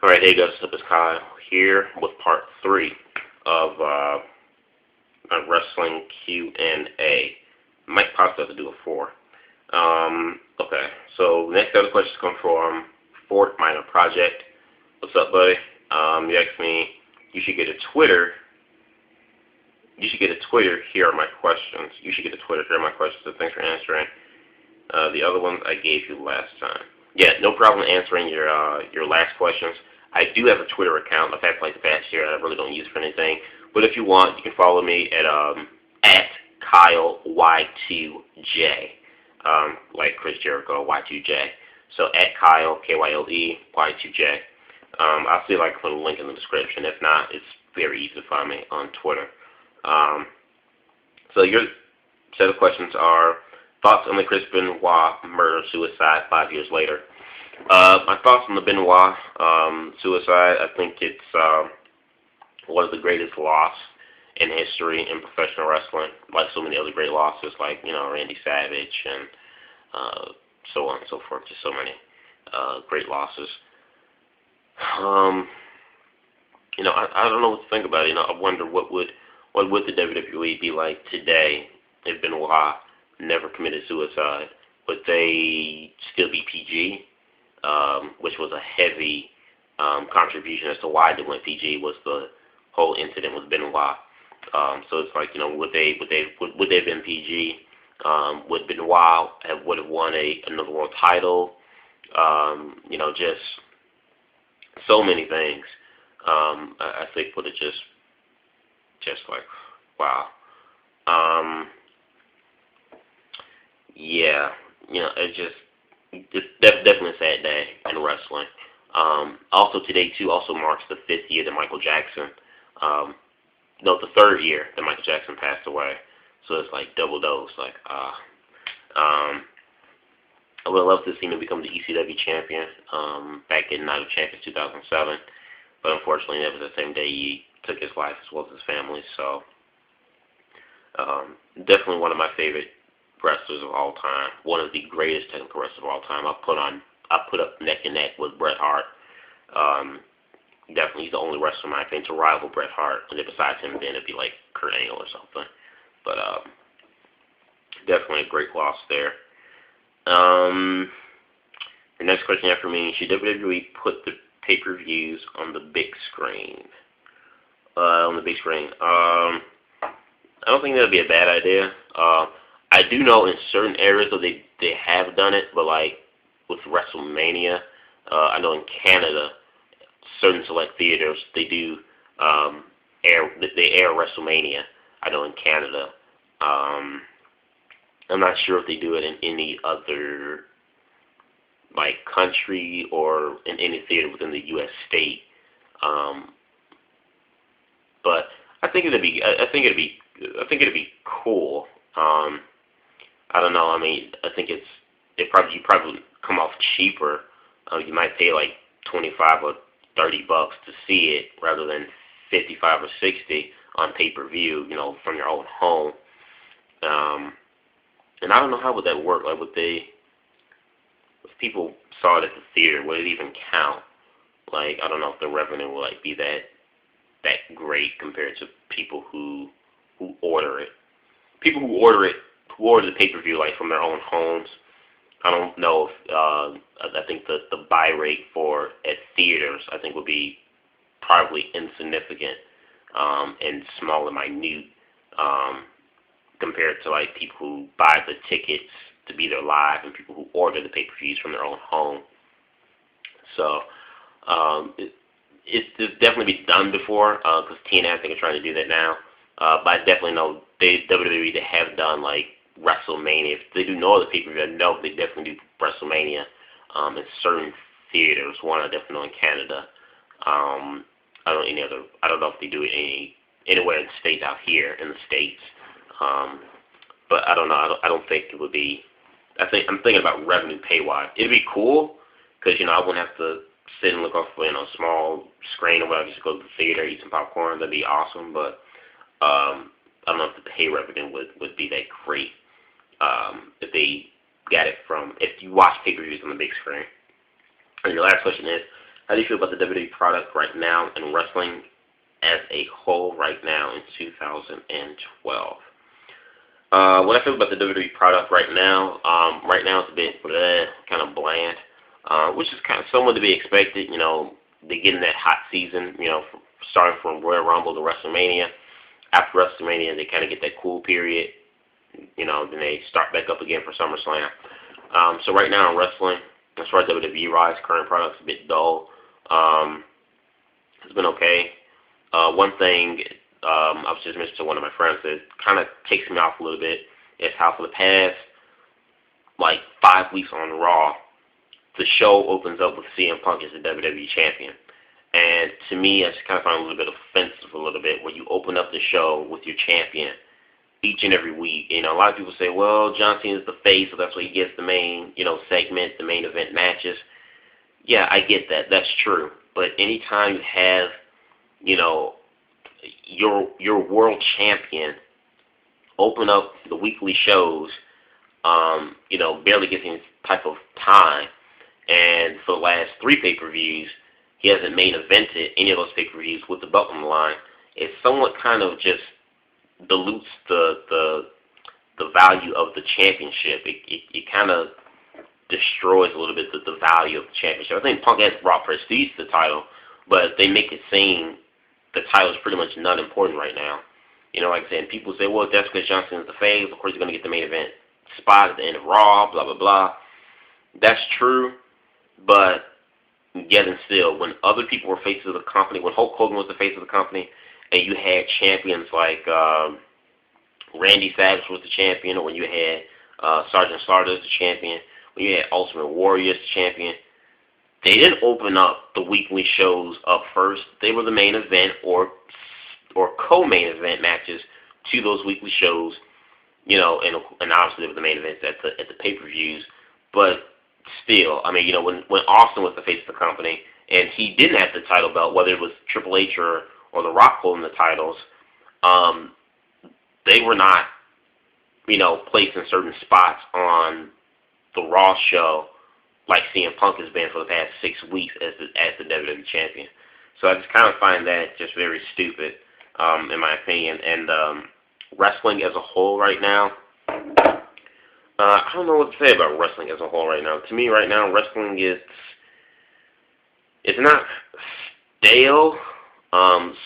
Alright, hey guys, what's up? It's Kyle here with part 3 of a wrestling Q&A. Might possibly have to do a 4. Okay, so next other questions come from fortminorproject. What's up, buddy? You asked me, you should get a Twitter. Here are my questions. You should get a Twitter. Here are my questions. So thanks for answering. The other ones I gave you last time. Yeah, no problem answering your last questions. I do have a Twitter account. I've had for like the past year. I really don't use it for anything. But if you want, you can follow me at KyleY2J, like Chris Jericho, Y2J. So at Kyle, Kyle, Y2J. I'll see if I can put a link in the description. If not, it's very easy to find me on Twitter. So your set of questions are thoughts on the Chris Benoit murder-suicide 5 years later. My thoughts on the Benoit suicide, I think it's one of the greatest losses in history in professional wrestling, like so many other great losses, like, Randy Savage and so on and so forth, just so many great losses. I don't know what to think about it. I wonder what would the WWE be like today if Benoit never committed suicide? Would they still be PG? Which was a heavy contribution as to why they went PG, was the whole incident with Benoit. So it's like, would they have been PG? Would Benoit would have won another world title? Just so many things. I think would have just like, wow. Yeah, it's definitely a sad day in wrestling. Also today too also marks the 5th year that Michael Jackson, the 3rd year that Michael Jackson passed away. So it's like double dose. Like, I would love to see him become the ECW champion back in Night of Champions 2007, but unfortunately that was the same day he took his life as well as his family. So definitely one of my favorite wrestlers of all time, one of the greatest technical wrestlers of all time. I put up neck and neck with Bret Hart. Definitely, he's the only wrestler in my opinion to rival Bret Hart, and then besides him, then it'd be like Kurt Angle or something. But definitely a great loss there. The next question after me: should WWE put the pay-per-views on the big screen? I don't think that'd be a bad idea. I do know in certain areas that they have done it, but like with WrestleMania, I know in Canada, certain select theaters they do air WrestleMania. I know in Canada. I'm not sure if they do it in any other like country or in any theater within the U.S. state. But I think it'd be cool. I don't know. I mean, I think you probably come off cheaper. You might pay like $25 or $30 to see it rather than $55 or $60 on pay-per-view. From your own home. And I don't know how would that work. Like, if people saw it at the theater, would it even count? Like, I don't know if the revenue will like be that great compared to people who order it. People who order the pay-per-view like from their own homes. I don't know if I think the buy rate for at theaters I think would be probably insignificant and small and minute compared to like people who buy the tickets to be there live and people who order the pay-per-views from their own home. So it's definitely been done before because TNA I think are trying to do that now. But I definitely know WWE they have done like WrestleMania. If they do no other pay-per-view, I know they definitely do WrestleMania in certain theaters. One I definitely know in Canada. I don't know if they do it anywhere in the States out here in the States. But I don't know. I don't think it would be. I'm thinking about revenue pay-wise. It'd be cool because I wouldn't have to sit and look off a small screen or whatever. Just go to the theater, eat some popcorn. That'd be awesome. But I don't know if the pay revenue would be that great if they got it from if you watch pay-per-views on the big screen. And your last question is, How do you feel about the WWE product right now and wrestling as a whole right now in 2012? What I feel about the WWE product right now it's a bit kind of bland, which is kind of somewhat to be expected. You know, they get in that hot season, you know, starting from Royal Rumble to WrestleMania. After WrestleMania, they kind of get that cool period. You know, then they start back up again for SummerSlam. So right now in wrestling, as far as WWE Rise, current product's a bit dull. It's been okay. One thing I was just mentioning to one of my friends that kind of takes me off a little bit is how for the past like 5 weeks on Raw, the show opens up with CM Punk as the WWE Champion. And to me, I just kind of find it a little bit offensive a little bit when you open up the show with your champion each and every week. You know, a lot of people say, well, John Cena's the face, so that's why he gets the main, you know, segment, the main event matches. Yeah, I get that. That's true. But anytime you have, you know, your world champion open up the weekly shows, you know, barely gets any type of time, and for the last 3 pay-per-views, he hasn't main evented any of those pay-per-views with the belt on the line, it somewhat kind of just dilutes the value of the championship. It kind of destroys a little bit the value of the championship. I think Punk has brought prestige to the title, but they make it seem the title is pretty much not important right now. You know, like I said, people say, well, that's because John Cena's the face. Of course, he's going to get the main event spot at the end of Raw, blah, blah, blah. That's true, but yet and still, when other people were faces of the company, when Hulk Hogan was the face of the company, and you had champions like Randy Savage was the champion, or when you had Sergeant Slaughter as the champion, when you had Ultimate Warrior as the champion, they didn't open up the weekly shows up first. They were the main event or co-main event matches to those weekly shows, you know, and obviously they were the main events at the pay-per-views. But still, I mean, you know, when Austin was the face of the company and he didn't have the title belt, whether it was Triple H or The Rock holding the titles, they were not, you know, placed in certain spots on the Raw show like CM Punk has been for the past 6 weeks as the WWE Champion. So I just kind of find that just very stupid, in my opinion. And wrestling as a whole right now, I don't know what to say about wrestling as a whole right now. To me right now, wrestling it's not stale.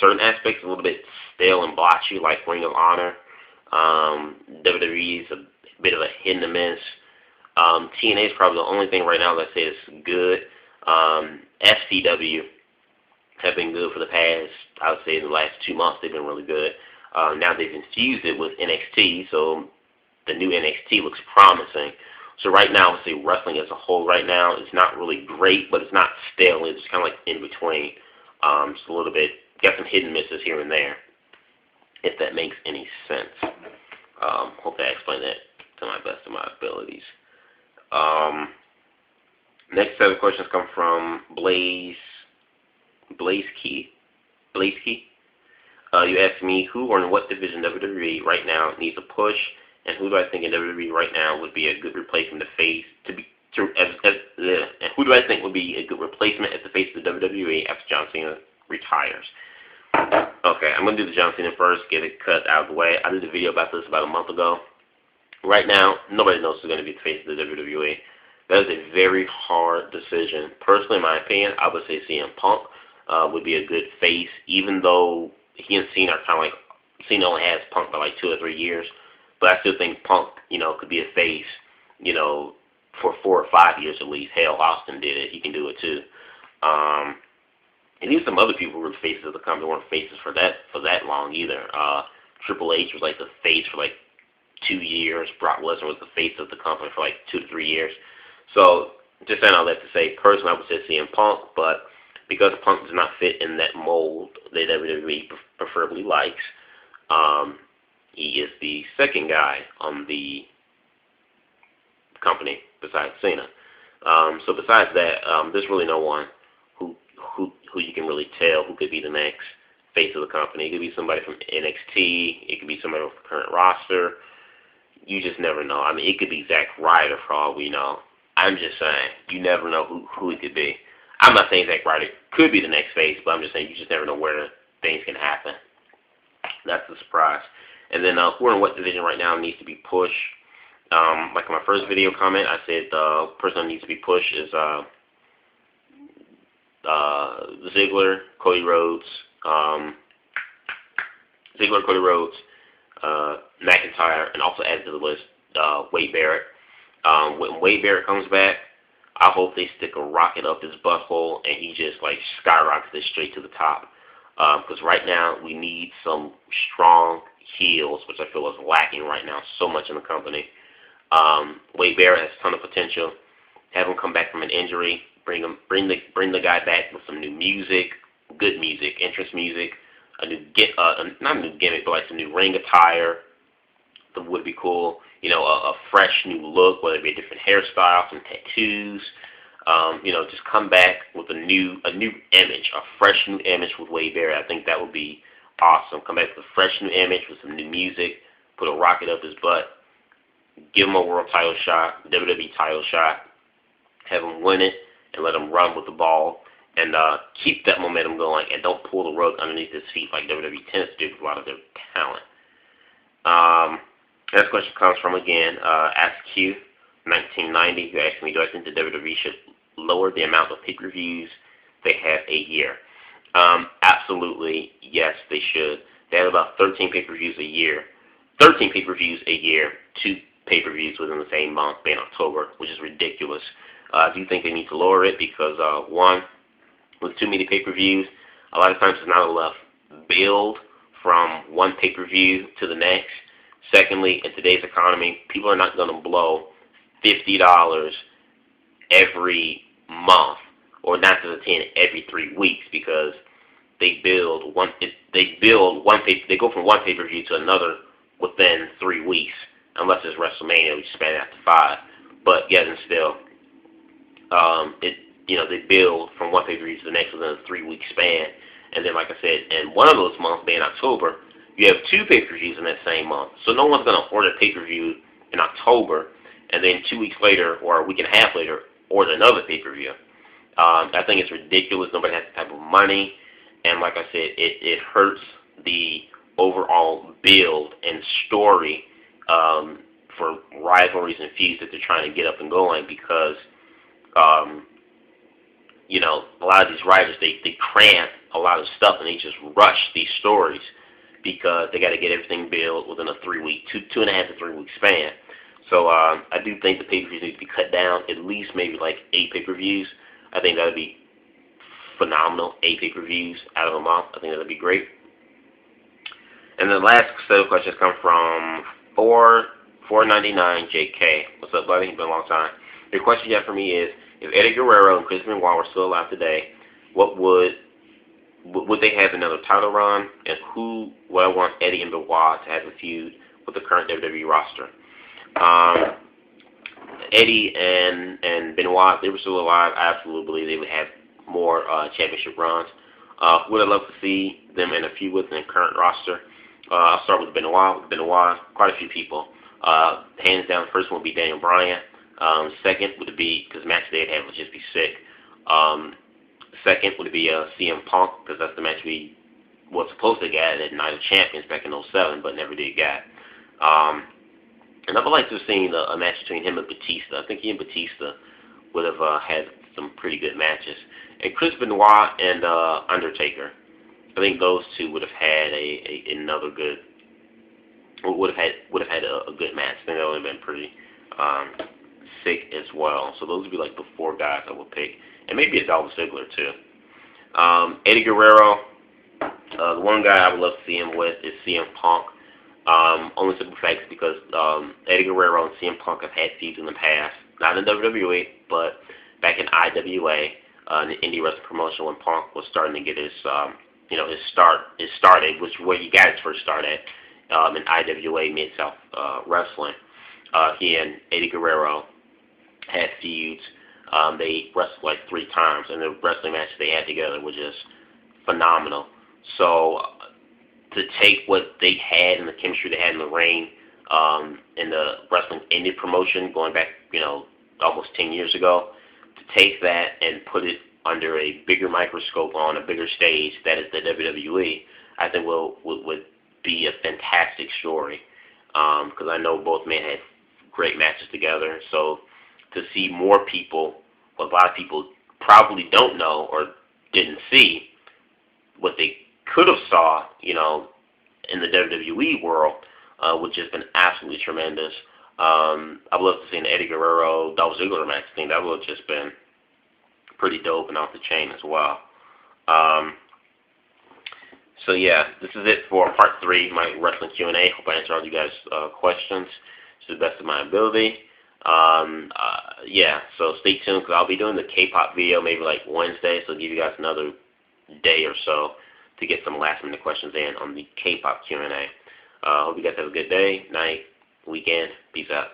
Certain aspects are a little bit stale and blotchy, like Ring of Honor. WWE is a bit of a hit and a miss. TNA is probably the only thing right now that says good. FCW have been good for the past, I would say in the last 2 months, they've been really good. Now they've infused it with NXT, so the new NXT looks promising. So right now, I would say wrestling as a whole right now is not really great, but it's not stale. It's kind of like in between. Just a little bit, got some hit and misses here and there, if that makes any sense. Hope I explained that to my best of my abilities. Next set of questions come from Blazekye. You asked me who or in what division WWE right now needs a push, and who do I think in WWE right now would be a good replacement to face and who do I think would be a good replacement as the face of the WWE after John Cena retires? Okay, I'm going to do the John Cena first, get it cut out of the way. I did a video about this about a month ago. Right now, nobody knows who's going to be the face of the WWE. That is a very hard decision. Personally, in my opinion, I would say CM Punk would be a good face, even though he and Cena are kind of like, Cena only has Punk by like 2 or 3 years. But I still think Punk, you know, could be a face, you know, for 4 or 5 years at least. Hell, Austin did it. He can do it too. And even some other people who were the faces of the company weren't faces for that long either. Triple H was like the face for like 2 years. Brock Lesnar was the face of the company for like 2 to 3 years. So just saying all that to say, personally, I would say CM Punk, but because Punk does not fit in that mold that WWE preferably likes, he is the second guy on the company besides Cena. So besides that, there's really no one who you can really tell who could be the next face of the company. It could be somebody from NXT. It could be somebody with the current roster. You just never know. I mean, it could be Zack Ryder for all we know. I'm just saying, you never know who it could be. I'm not saying Zack Ryder could be the next face, but I'm just saying you just never know where things can happen. That's the surprise. And then who in what division right now needs to be pushed? Like in my first video comment, I said the person that needs to be pushed is Ziggler, Cody Rhodes, McIntyre, and also added to the list Wade Barrett. When Wade Barrett comes back, I hope they stick a rocket up his butthole and he just like skyrockets it straight to the top. Because right now we need some strong heels, which I feel is lacking right now so much in the company. Wade Barrett has a ton of potential. Have him come back from an injury. Bring the guy back with some new music, good music, entrance music, not a new gimmick, but like some new ring attire. That would be cool. You know, a fresh new look, whether it be a different hairstyle, some tattoos. You know, just come back with a new image, a fresh new image with Wade Barrett. I think that would be awesome. Come back with a fresh new image with some new music. Put a rocket up his butt. Give him a world title shot, WWE title shot. Have him win it and let him run with the ball. And keep that momentum going and don't pull the rug underneath his feet like WWE tends to do with a lot of their talent. Next question comes from, again, AskQ 1990, who asked me, do I think the WWE should lower the amount of pay-per-views they have a year? Absolutely, yes, they should. They have about 13 pay-per-views a year. 13 pay-per-views a year, 2 pay-per-views within the same month, being October, which is ridiculous. I do think they need to lower it because, one, with too many pay-per-views, a lot of times there's not enough build from one pay-per-view to the next. Secondly, in today's economy, people are not going to blow $50 every month, or not to the 10 every 3 weeks, because they go from one pay-per-view to another within 3 weeks, unless it's WrestleMania, which span out to 5. But yet and still, they build from one pay-per-view to the next within a 3-week span. And then, like I said, in one of those months, being October, you have 2 pay-per-views in that same month. So no one's going to order a pay-per-view in October and then 2 weeks later or a week and a half later order another pay-per-view. I think it's ridiculous. Nobody has that type of money. And like I said, it hurts the overall build and story for rivalries and feuds that they're trying to get up and going, because a lot of these writers, they cram a lot of stuff and they just rush these stories because they got to get everything built within a 3-week, 2.5 to 3 week span. So I do think the pay-per-views need to be cut down, at least maybe like 8 pay-per-views. I think that would be phenomenal, 8 pay-per-views out of a month. I think that would be great. And the last set of questions come from 499JK. What's up, buddy? It's been a long time. Your question you have for me is, if Eddie Guerrero and Chris Benoit were still alive today, what would they have another title run, and who would I want Eddie and Benoit to have a feud with the current WWE roster? Eddie and Benoit, if they were still alive, I absolutely believe they would have more championship runs. Would I love to see them in a feud with the current roster? I'll start with Benoit. With Benoit, quite a few people. Hands down, the first one would be Daniel Bryan. Second would be, because the match they'd have would just be sick. Second would be CM Punk, because that's the match we was supposed to get at Night of Champions back in 2007, but never did get. And I would like to have seen a match between him and Batista. I think he and Batista would have had some pretty good matches. And Chris Benoit and Undertaker, I think those two would have had another good, would have had a good match. I think that would have been pretty sick as well. So those would be like the 4 guys I would pick, and maybe a Dolph Ziggler too. Eddie Guerrero, the one guy I would love to see him with is CM Punk. Only simple facts because Eddie Guerrero and CM Punk have had feuds in the past, not in WWE, but back in IWA, the indie wrestling promotion, when Punk was starting to get his start age, which where he got his first start at, in IWA Mid-South Wrestling. He and Eddie Guerrero had feuds. They wrestled like 3 times, and the wrestling matches they had together were just phenomenal. So to take what they had and the chemistry they had in the ring, in the wrestling indie promotion going back, almost 10 years ago, to take that and put it under a bigger microscope on a bigger stage, that is the WWE, I think would be a fantastic story. Because I know both men had great matches together. So to see more people, what a lot of people probably don't know or didn't see, what they could have saw, in the WWE world, would just been absolutely tremendous. I would love to see an Eddie Guerrero, Dolph Ziggler match. I think that would have just been pretty dope and off the chain as well. So yeah, this is it for part 3, my wrestling Q&A. Hope I answered all you guys' questions to the best of my ability. Yeah, so stay tuned because I'll be doing the K-pop video maybe like Wednesday, so I'll give you guys another day or so to get some last-minute questions in on the K-pop Q&A. Hope you guys have a good day, night, weekend. Peace out.